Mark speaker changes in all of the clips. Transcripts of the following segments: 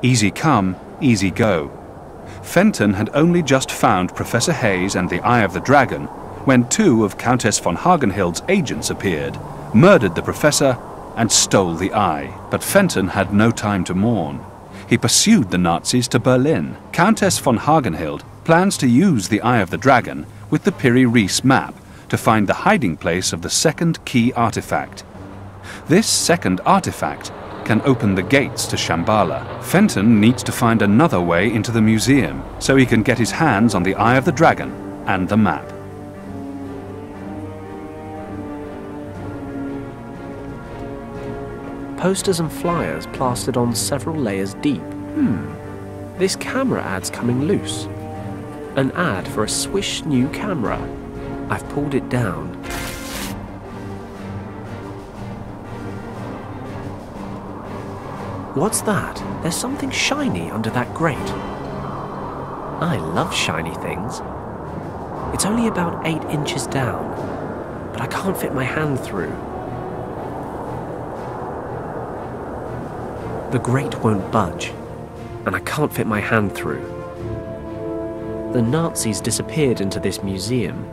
Speaker 1: Easy come, easy go. Fenton had only just found Professor Hayes and the Eye of the Dragon when two of Countess von Hagenhild's agents appeared, murdered the professor, and stole the eye. But Fenton had no time to mourn. He pursued the Nazis to Berlin. Countess von Hagenhild plans to use the Eye of the Dragon with the Piri-Reis map to find the hiding place of the second key artifact. This second artifact can open the gates to Shambhala. Fenton needs to find another way into the museum so he can get his hands on the Eye of the Dragon and the map.
Speaker 2: Posters and flyers plastered on several layers deep. This camera ad's coming loose. An ad for a Swish new camera. I've pulled it down. What's that? There's something shiny under that grate. I love shiny things. It's only about 8 inches down, but I can't fit my hand through. The grate won't budge, and I can't fit my hand through. The Nazis disappeared into this museum.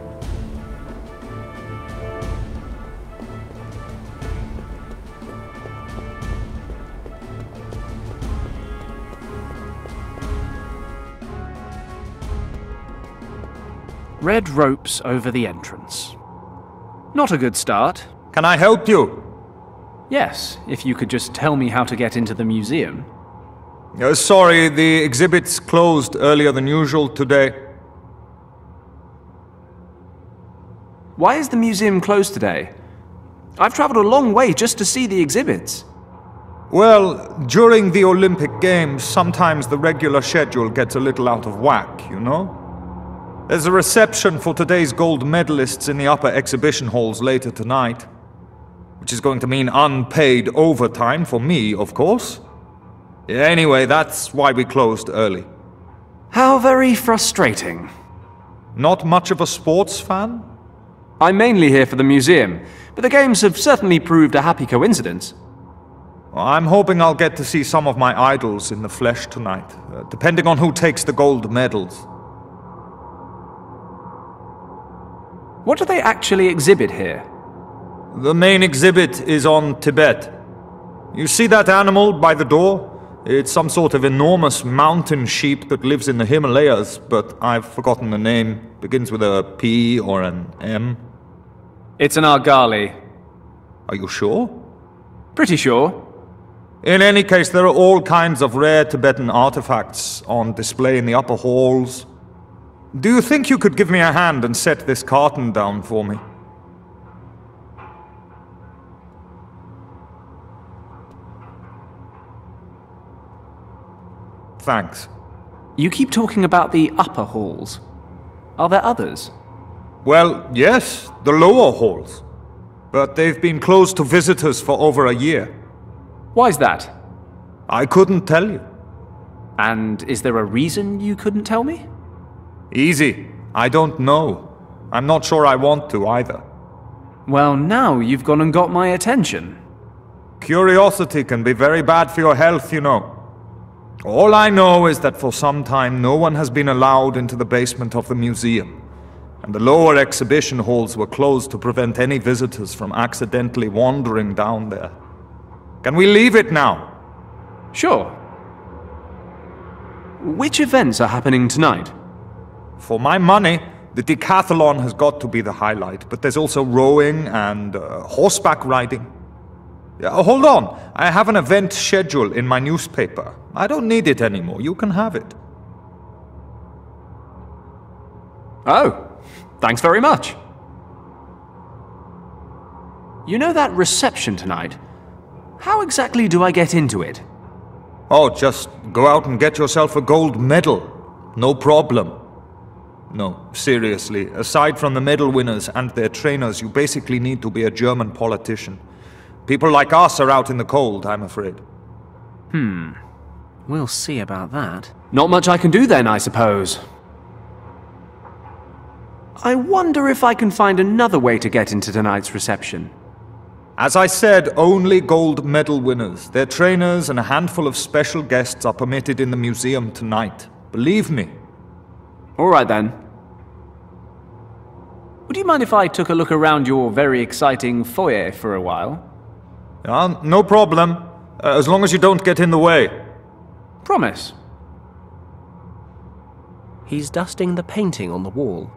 Speaker 2: Red ropes over the entrance. Not a good start.
Speaker 3: Can I help you?
Speaker 2: Yes, if you could just tell me how to get into the museum.
Speaker 3: Sorry, the exhibit's closed earlier than usual today.
Speaker 2: Why is the museum closed today? I've traveled a long way just to see the exhibits.
Speaker 3: Well, during the Olympic Games, sometimes the regular schedule gets a little out of whack, you know? There's a reception for today's gold medalists in the upper exhibition halls later tonight, which is going to mean unpaid overtime for me, of course. Anyway, that's why we closed early.
Speaker 2: How very frustrating.
Speaker 3: Not much of a sports fan?
Speaker 2: I'm mainly here for the museum, but the games have certainly proved a happy coincidence.
Speaker 3: I'm hoping I'll get to see some of my idols in the flesh tonight, depending on who takes the gold medals.
Speaker 2: What do they actually exhibit here?
Speaker 3: The main exhibit is on Tibet. You see that animal by the door? It's some sort of enormous mountain sheep that lives in the Himalayas, but I've forgotten the name. Begins with a P or an M.
Speaker 2: It's an argali.
Speaker 3: Are you sure?
Speaker 2: Pretty sure.
Speaker 3: In any case, there are all kinds of rare Tibetan artifacts on display in the upper halls. Do you think you could give me a hand and set this carton down for me? Thanks.
Speaker 2: You keep talking about the upper halls. Are there others?
Speaker 3: Well, yes, the lower halls. But they've been closed to visitors for over a year.
Speaker 2: Why's that?
Speaker 3: I couldn't tell you.
Speaker 2: And is there a reason you couldn't tell me?
Speaker 3: Easy. I don't know. I'm not sure I want to either.
Speaker 2: Well, now you've gone and got my attention.
Speaker 3: Curiosity can be very bad for your health, you know. All I know is that for some time no one has been allowed into the basement of the museum, and the lower exhibition halls were closed to prevent any visitors from accidentally wandering down there. Can we leave it now?
Speaker 2: Sure. Which events are happening tonight?
Speaker 3: For my money, the decathlon has got to be the highlight, but there's also rowing and horseback riding. Hold on, I have an event schedule in my newspaper. I don't need it anymore, you can have it.
Speaker 2: Oh, thanks very much. You know that reception tonight? How exactly do I get into it?
Speaker 3: Oh, just go out and get yourself a gold medal. No problem. No, seriously, aside from the medal winners and their trainers, you basically need to be a German politician. People like us are out in the cold, I'm afraid.
Speaker 2: We'll see about that. Not much I can do then, I suppose. I wonder if I can find another way to get into tonight's reception.
Speaker 3: As I said, only gold medal winners, their trainers, and a handful of special guests are permitted in the museum tonight. Believe me.
Speaker 4: All right then. Would you mind if I took a look around your very exciting foyer for a while?
Speaker 3: No problem. As long as you don't get in the way.
Speaker 4: Promise.
Speaker 2: He's dusting the painting on the wall.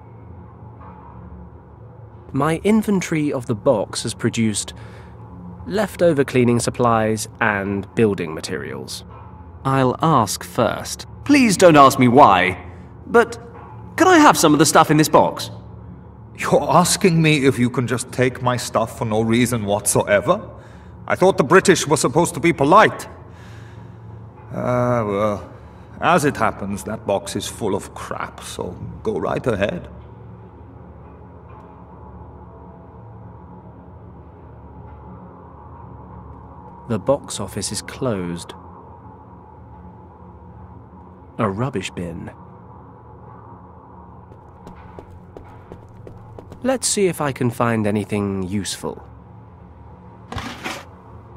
Speaker 2: My inventory of the box has produced leftover cleaning supplies and building materials.
Speaker 4: I'll ask first. Please don't ask me why, but can I have some of the stuff in this box?
Speaker 3: You're asking me if you can just take my stuff for no reason whatsoever? I thought the British were supposed to be polite. Well, as it happens, that box is full of crap, so go right ahead.
Speaker 2: The box office is closed. A rubbish bin. Let's see if I can find anything useful.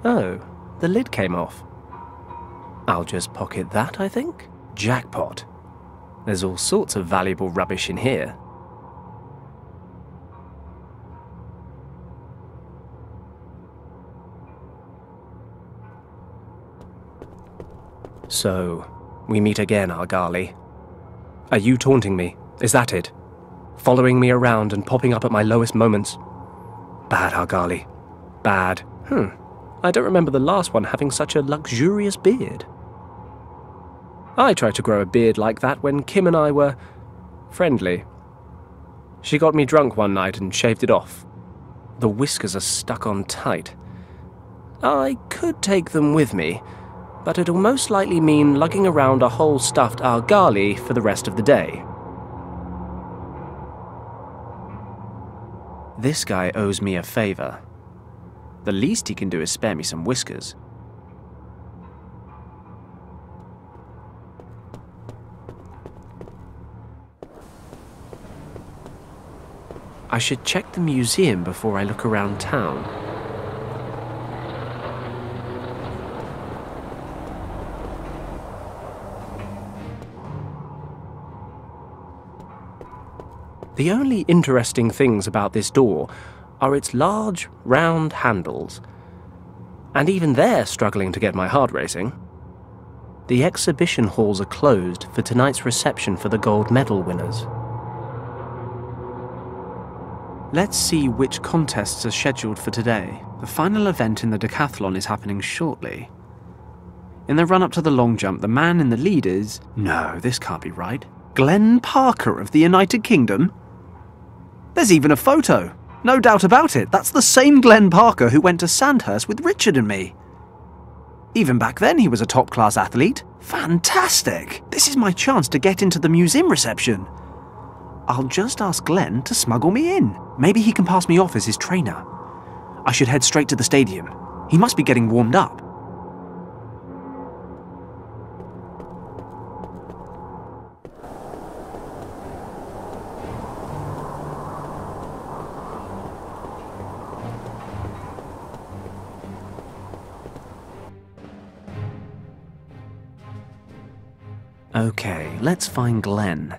Speaker 2: Oh, the lid came off. I'll just pocket that, I think. Jackpot. There's all sorts of valuable rubbish in here. So, we meet again, Argali. Are you taunting me? Is that it? Following me around and popping up at my lowest moments? Bad, Argali. Bad. I don't remember the last one having such a luxurious beard. I tried to grow a beard like that when Kim and I were friendly. She got me drunk one night and shaved it off. The whiskers are stuck on tight. I could take them with me, but it'll most likely mean lugging around a whole stuffed Argali for the rest of the day. This guy owes me a favor. The least he can do is spare me some whiskers. I should check the museum before I look around town. The only interesting things about this door are its large, round handles. And even they're struggling to get my heart racing. The exhibition halls are closed for tonight's reception for the gold medal winners.
Speaker 4: Let's see which contests are scheduled for today. The final event in the decathlon is happening shortly. In the run-up to the long jump, the man in the lead is... No, this can't be right. Glenn Parker of the United Kingdom? There's even a photo. No doubt about it. That's the same Glenn Parker who went to Sandhurst with Richard and me. Even back then, he was a top-class athlete. Fantastic! This is my chance to get into the museum reception. I'll just ask Glenn to smuggle me in. Maybe he can pass me off as his trainer. I should head straight to the stadium. He must be getting warmed up. Okay, let's find Glenn.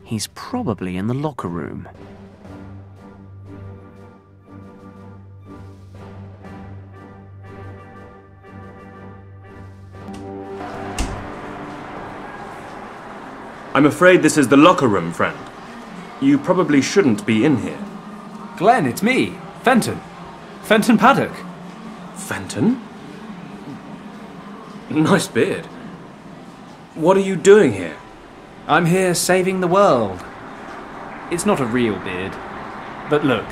Speaker 4: He's probably in the locker room.
Speaker 5: I'm afraid this is the locker room, friend. You probably shouldn't be in here.
Speaker 4: Glenn, it's me, Fenton. Fenton Paddock.
Speaker 5: Fenton? Nice beard. What are you doing here?
Speaker 4: I'm here saving the world. It's not a real beard. But look,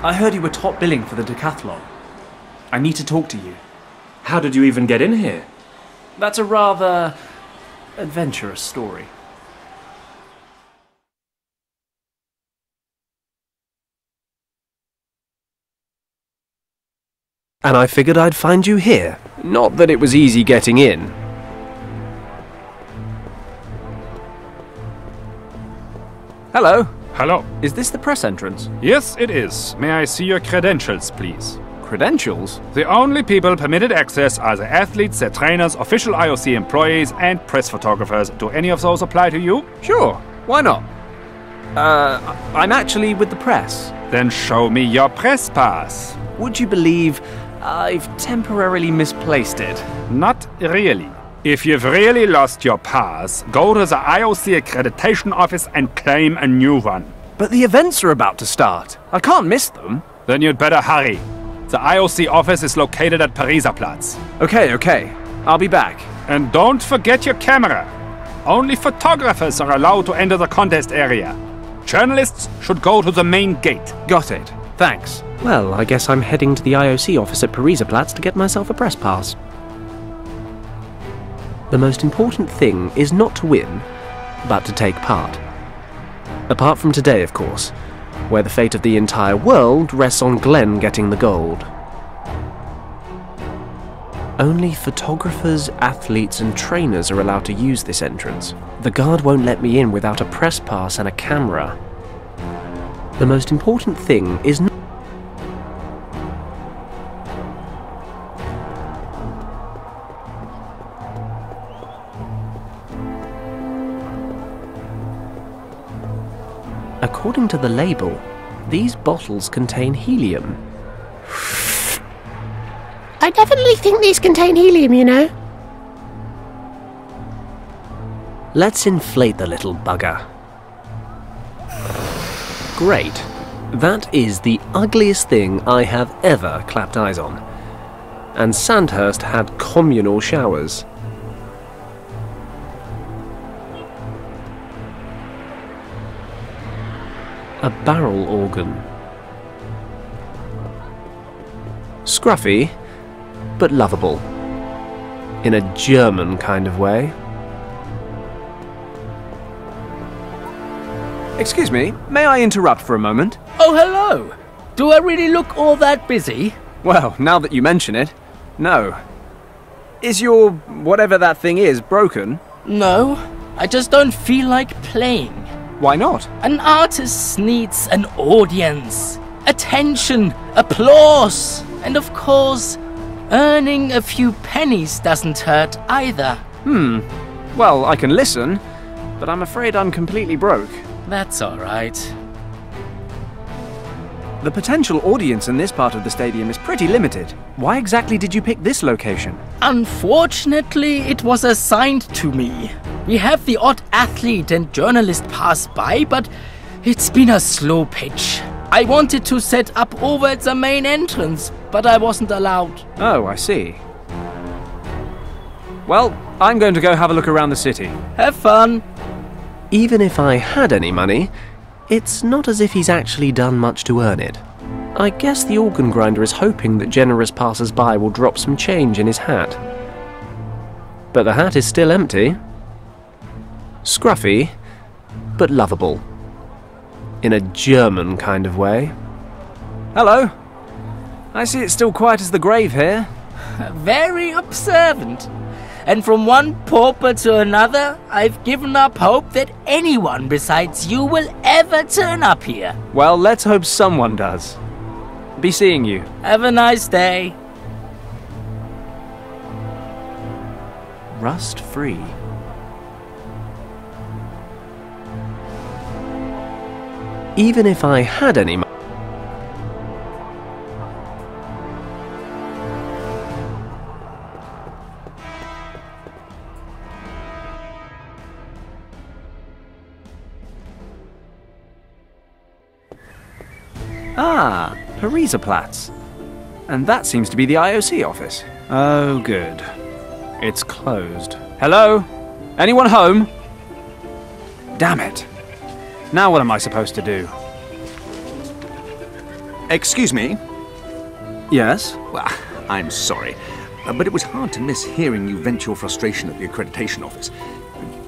Speaker 4: I heard you were top billing for the decathlon. I need to talk to you.
Speaker 5: How did you even get in here?
Speaker 4: That's a rather adventurous story.
Speaker 2: And I figured I'd find you here. Not that it was easy getting in.
Speaker 4: Hello.
Speaker 6: Hello.
Speaker 4: Is this the press entrance?
Speaker 6: Yes, it is. May I see your credentials, please?
Speaker 2: Credentials?
Speaker 6: The only people permitted access are the athletes, their trainers, official IOC employees, and press photographers. Do any of those apply to you?
Speaker 2: Sure, why not? I'm actually with the press.
Speaker 6: Then show me your press pass.
Speaker 2: Would you believe I've temporarily misplaced it?
Speaker 6: Not really. If you've really lost your pass, go to the IOC accreditation office and claim a new one.
Speaker 2: But the events are about to start. I can't miss them.
Speaker 6: Then you'd better hurry. The IOC office is located at Pariserplatz.
Speaker 2: Okay. I'll be back.
Speaker 6: And don't forget your camera. Only photographers are allowed to enter the contest area. Journalists should go to the main gate.
Speaker 2: Got it. Thanks. Well, I guess I'm heading to the IOC office at Pariserplatz to get myself a press pass. The most important thing is not to win, but to take part. Apart from today, of course, where the fate of the entire world rests on Glenn getting the gold. Only photographers, athletes and trainers are allowed to use this entrance. The guard won't let me in without a press pass and a camera. The most important thing is not... According to the label, these bottles contain helium.
Speaker 7: I definitely think these contain helium, you know.
Speaker 2: Let's inflate the little bugger. Great. That is the ugliest thing I have ever clapped eyes on. And Sandhurst had communal showers. A barrel organ. Scruffy, but lovable. In a German kind of way. Excuse me, may I interrupt for a moment?
Speaker 8: Oh, hello! Do I really look all that busy?
Speaker 2: Well, now that you mention it, no. Is your whatever that thing is broken?
Speaker 8: No, I just don't feel like playing.
Speaker 2: Why not?
Speaker 8: An artist needs an audience, attention, applause, and of course, earning a few pennies doesn't hurt either.
Speaker 2: Well, I can listen, but I'm afraid I'm completely broke.
Speaker 8: That's alright.
Speaker 2: The potential audience in this part of the stadium is pretty limited. Why exactly did you pick this location?
Speaker 8: Unfortunately, it was assigned to me. We have the odd athlete and journalist pass by, but it's been a slow pitch. I wanted to set up over at the main entrance, but I wasn't allowed.
Speaker 2: Oh, I see. Well, I'm going to go have a look around the city.
Speaker 8: Have fun.
Speaker 2: Even if I had any money, it's not as if he's actually done much to earn it. I guess the organ grinder is hoping that generous passers-by will drop some change in his hat. But the hat is still empty. Scruffy, but lovable. In a German kind of way. Hello. I see it's still quiet as the grave here.
Speaker 8: Very observant. And from one pauper to another, I've given up hope that anyone besides you will ever turn up here.
Speaker 2: Well, let's hope someone does. Be seeing you.
Speaker 8: Have a nice day.
Speaker 2: Rust-free. Even if I had any money... Ah, Pariserplatz. And that seems to be the IOC office. Oh, good. It's closed. Hello? Anyone home? Damn it. Now what am I supposed to do?
Speaker 9: Excuse me?
Speaker 2: Yes?
Speaker 9: Well, I'm sorry, but it was hard to miss hearing you vent your frustration at the accreditation office.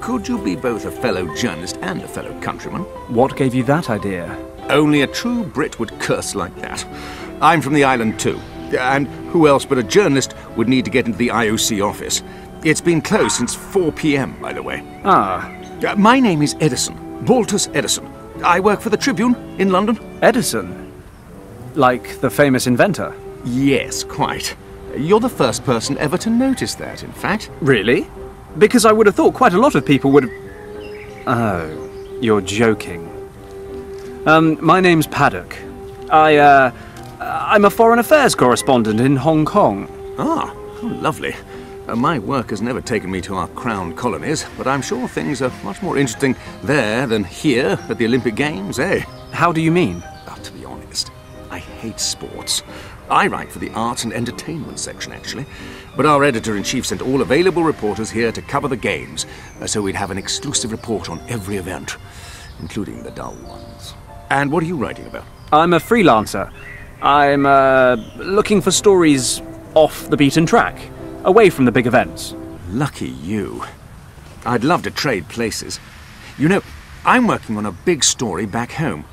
Speaker 9: Could you be both a fellow journalist and a fellow countryman?
Speaker 2: What gave you that idea?
Speaker 9: Only a true Brit would curse like that. I'm from the island too, and who else but a journalist would need to get into the IOC office? It's been closed since 4 p.m, by the way.
Speaker 2: Ah.
Speaker 9: My name is Edison, Baltus Edison. I work for the Tribune in London.
Speaker 2: Edison? Like the famous inventor?
Speaker 9: Yes, quite. You're the first person ever to notice that, in fact.
Speaker 2: Really? Because I would have thought quite a lot of people would have... Oh, you're joking. My name's Paddock. I'm a foreign affairs correspondent in Hong Kong.
Speaker 9: Ah, how lovely. My work has never taken me to our crown colonies, but I'm sure things are much more interesting there than here at the Olympic Games, eh?
Speaker 2: How do you mean?
Speaker 9: To be honest, I hate sports. I write for the arts and entertainment section, actually. But our editor-in-chief sent all available reporters here to cover the games, so we'd have an exclusive report on every event, including the dull ones. And what are you writing about?
Speaker 2: I'm a freelancer. I'm, looking for stories off the beaten track, away from the big events.
Speaker 9: Lucky you. I'd love to trade places. You know, I'm working on a big story back home.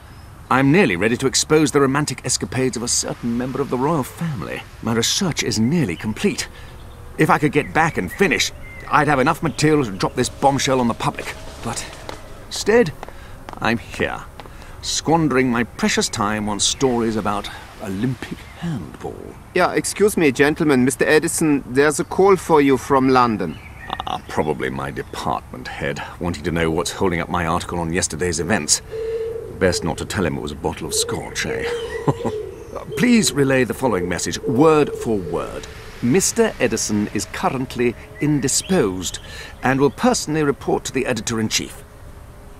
Speaker 9: I'm nearly ready to expose the romantic escapades of a certain member of the royal family. My research is nearly complete. If I could get back and finish, I'd have enough material to drop this bombshell on the public. But instead, I'm here, squandering my precious time on stories about Olympic handball.
Speaker 10: Yeah, excuse me, gentlemen. Mr. Edison, there's a call for you from London.
Speaker 9: Probably my department head, wanting to know what's holding up my article on yesterday's events. Best not to tell him it was a bottle of scotch, eh? Please relay the following message, word for word. Mr. Edison is currently indisposed and will personally report to the editor-in-chief.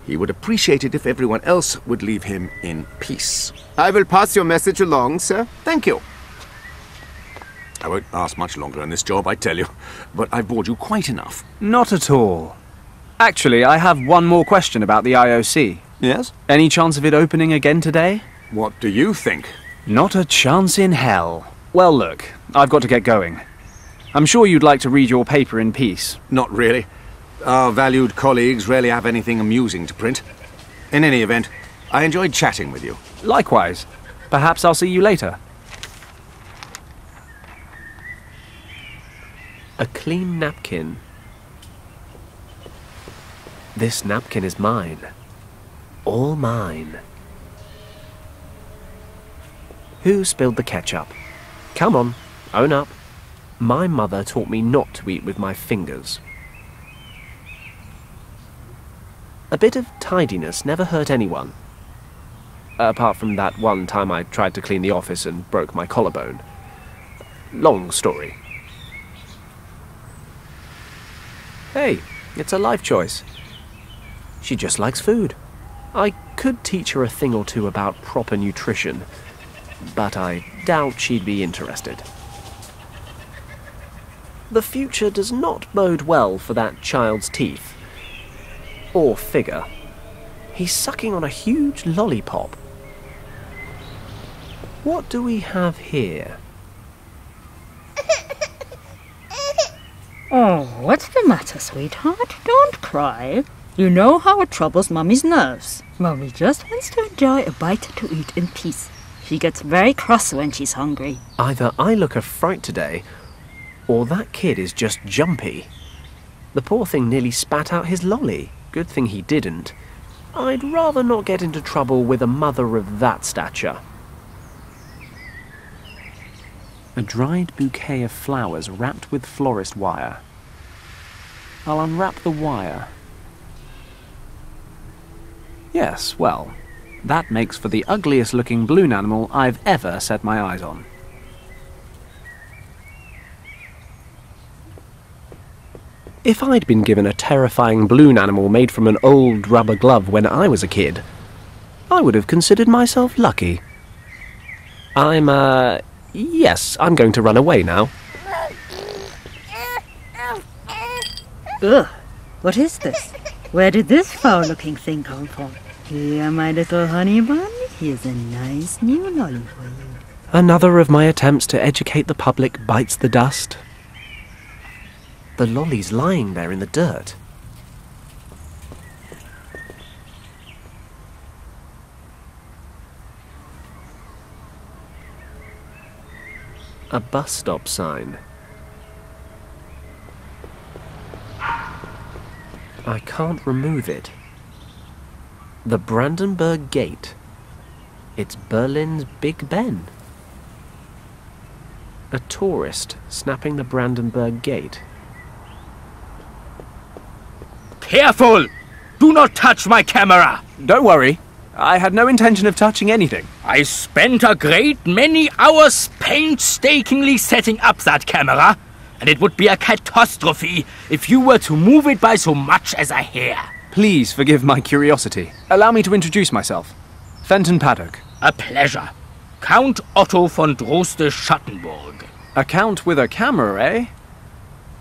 Speaker 9: He would appreciate it if everyone else would leave him in peace.
Speaker 10: I will pass your message along, sir.
Speaker 9: Thank you. I won't last much longer on this job, I tell you, but I've bored you quite enough.
Speaker 2: Not at all. Actually, I have one more question about the IOC.
Speaker 9: Yes?
Speaker 2: Any chance of it opening again today?
Speaker 9: What do you think?
Speaker 2: Not a chance in hell. Well, look, I've got to get going. I'm sure you'd like to read your paper in peace.
Speaker 9: Not really. Our valued colleagues rarely have anything amusing to print. In any event, I enjoyed chatting with you.
Speaker 2: Likewise. Perhaps I'll see you later. A clean napkin. This napkin is mine. All mine. Who spilled the ketchup? Come on, own up. My mother taught me not to eat with my fingers. A bit of tidiness never hurt anyone. Apart from that one time I tried to clean the office and broke my collarbone. Long story. Hey, it's a life choice. She just likes food. I could teach her a thing or two about proper nutrition, but I doubt she'd be interested. The future does not bode well for that child's teeth. Or figure. He's sucking on a huge lollipop. What do we have here?
Speaker 11: Oh, what's the matter, sweetheart? Don't cry. You know how it troubles Mummy's nerves. Mummy just wants to enjoy a bite to eat in peace. She gets very cross when she's hungry.
Speaker 2: Either I look a fright today, or that kid is just jumpy. The poor thing nearly spat out his lolly. Good thing he didn't. I'd rather not get into trouble with a mother of that stature. A dried bouquet of flowers wrapped with florist wire. I'll unwrap the wire. Yes, well, that makes for the ugliest looking balloon animal I've ever set my eyes on. If I'd been given a terrifying balloon animal made from an old rubber glove when I was a kid, I would have considered myself lucky. Yes, I'm going to run away now.
Speaker 11: Ugh, what is this? Where did this foul-looking thing come from? Here, my little honey bun, here's a nice new lolly for you.
Speaker 2: Another of my attempts to educate the public bites the dust. The lolly's lying there in the dirt. A bus stop sign. I can't remove it. The Brandenburg Gate. It's Berlin's Big Ben. A tourist snapping the Brandenburg Gate.
Speaker 8: Careful! Do not touch my camera!
Speaker 2: Don't worry. I had no intention of touching anything.
Speaker 8: I spent a great many hours painstakingly setting up that camera, and it would be a catastrophe if you were to move it by so much as a hair.
Speaker 2: Please forgive my curiosity. Allow me to introduce myself. Fenton Paddock.
Speaker 8: A pleasure. Count Otto von Droste-Schattenburg.
Speaker 2: A count with a camera, eh?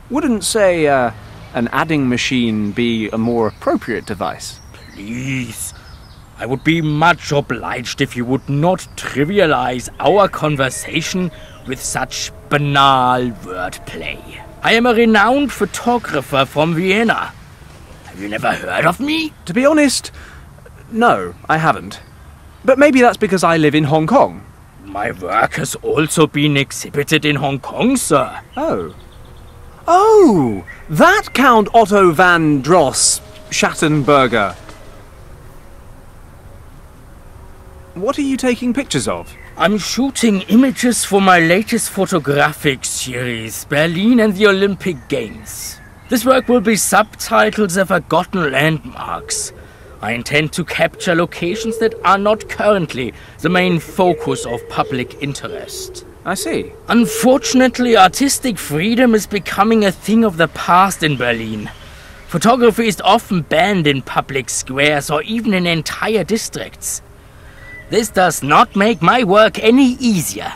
Speaker 2: Wouldn't, say, an adding machine be a more appropriate device?
Speaker 8: Please. I would be much obliged if you would not trivialize our conversation with such banal wordplay. I am a renowned photographer from Vienna. Have you never heard of me?
Speaker 2: To be honest, no, I haven't. But maybe that's because I live in Hong Kong.
Speaker 8: My work has also been exhibited in Hong Kong, sir.
Speaker 2: Oh. Oh! That Count Otto van Dross Schattenberger. What are you taking pictures of?
Speaker 8: I'm shooting images for my latest photographic series, Berlin and the Olympic Games. This work will be subtitled The Forgotten Landmarks. I intend to capture locations that are not currently the main focus of public interest.
Speaker 2: I see.
Speaker 8: Unfortunately, artistic freedom is becoming a thing of the past in Berlin. Photography is often banned in public squares or even in entire districts. This does not make my work any easier.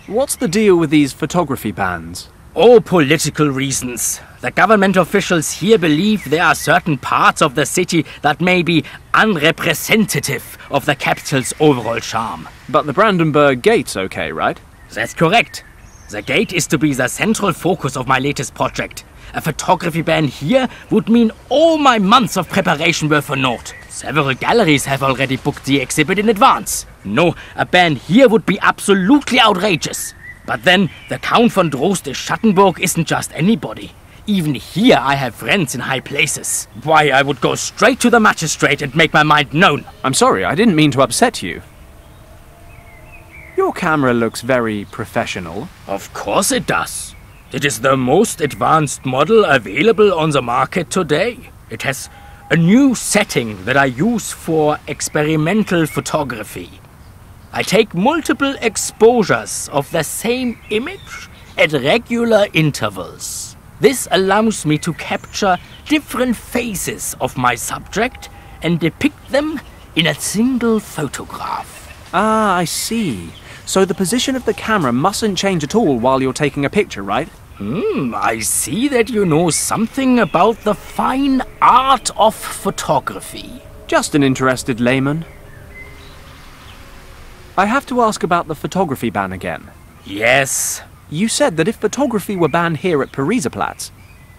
Speaker 2: What's the deal with these photography bans?
Speaker 8: All political reasons. The government officials here believe there are certain parts of the city that may be unrepresentative of the capital's overall charm.
Speaker 2: But the Brandenburg Gate's okay, right?
Speaker 8: That's correct. The gate is to be the central focus of my latest project. A photography ban here would mean all my months of preparation were for naught. Several galleries have already booked the exhibit in advance. No, a ban here would be absolutely outrageous. But then, the Count von Droste-Schattenburg isn't just anybody. Even here I have friends in high places. Why, I would go straight to the magistrate and make my mind known.
Speaker 2: I'm sorry, I didn't mean to upset you. Your camera looks very professional.
Speaker 8: Of course it does. It is the most advanced model available on the market today. It has a new setting that I use for experimental photography. I take multiple exposures of the same image at regular intervals. This allows me to capture different phases of my subject and depict them in a single photograph.
Speaker 2: Ah, I see. So the position of the camera mustn't change at all while you're taking a picture, right?
Speaker 8: I see that you know something about the fine art of photography.
Speaker 2: Just an interested layman. I have to ask about the photography ban again.
Speaker 8: Yes.
Speaker 2: You said that if photography were banned here at Pariserplatz,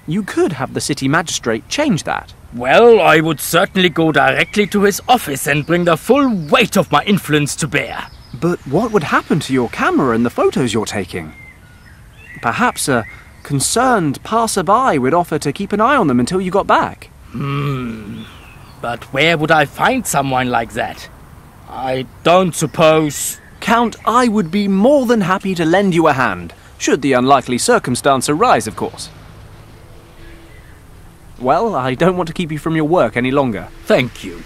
Speaker 2: you could have the city magistrate change that.
Speaker 8: Well, I would certainly go directly to his office and bring the full weight of my influence to bear.
Speaker 2: But what would happen to your camera and the photos you're taking? Perhaps a concerned passerby would offer to keep an eye on them until you got back.
Speaker 8: But where would I find someone like that? I don't suppose...
Speaker 2: Count, I would be more than happy to lend you a hand, should the unlikely circumstance arise, of course. Well, I don't want to keep you from your work any longer.
Speaker 8: Thank you.